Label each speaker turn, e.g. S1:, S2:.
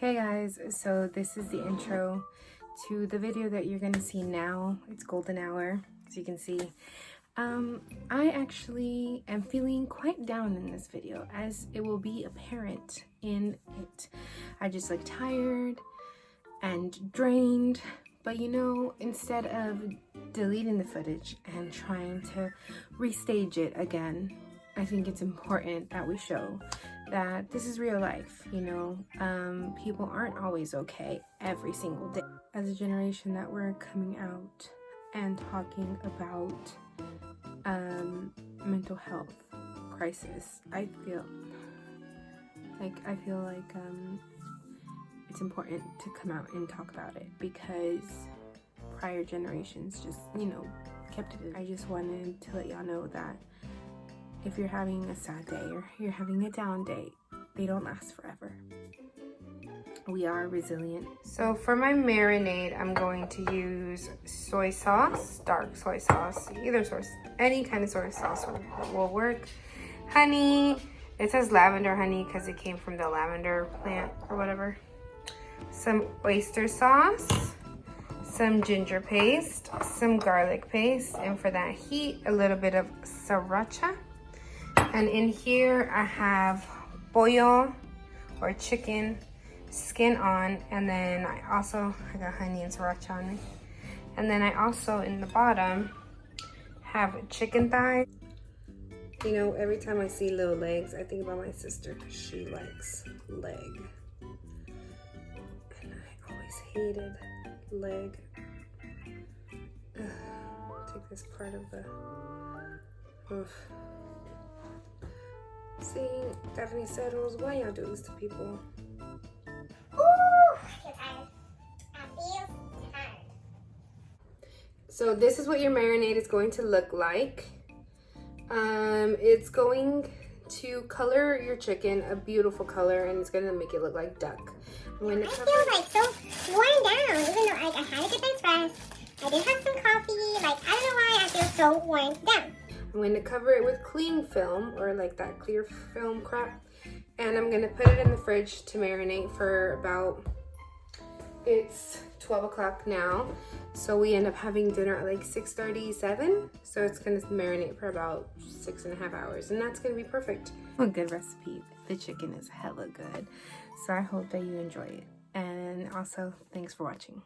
S1: Hey guys, so this is the intro to the video that you're gonna see now. It's golden hour, as you can see. I actually am feeling quite down in this video, as it will be apparent in it. I just look tired and drained, but you know, instead of deleting the footage and trying to restage it again, I think it's important that we show that this is real life, you know. People aren't always okay every single day. As a generation that we're coming out and talking about mental health crisis, I feel like it's important to come out and talk about it, because prior generations just, you know, kept it. I just wanted to let y'all know that if you're having a sad day or you're having a down day, they don't last forever. We are resilient. So for my marinade, I'm going to use soy sauce, dark soy sauce, either source, any kind of soy sauce will work. Honey, it says lavender honey because it came from the lavender plant or whatever. Some oyster sauce, some ginger paste, some garlic paste, and for that heat, a little bit of sriracha. And in here I have pollo or chicken, skin on, and then I got honey and sriracha on me. And then I also, in the bottom, have chicken thighs. You know, every time I see little legs, I think about my sister because she likes leg. And I always hated leg. Take this part of the... Oof. See, Daphne settles. Why y'all do this to people?
S2: Ooh, I feel tired. I feel tired.
S1: So this is what your marinade is going to look like. It's going to color your chicken a beautiful color, and it's going to make it look like duck.
S2: I feel like so worn down, even though I had a good night's rest. I did have some coffee. Like, I don't know why I feel so worn down.
S1: I'm going to cover it with cling film, or like that clear film crap, and I'm going to put it in the fridge to marinate for about, it's 12 o'clock now, so we end up having dinner at like 6:37, so it's going to marinate for about 6.5 hours, and that's going to be perfect. A good recipe. The chicken is hella good, so I hope that you enjoy it, and also thanks for watching.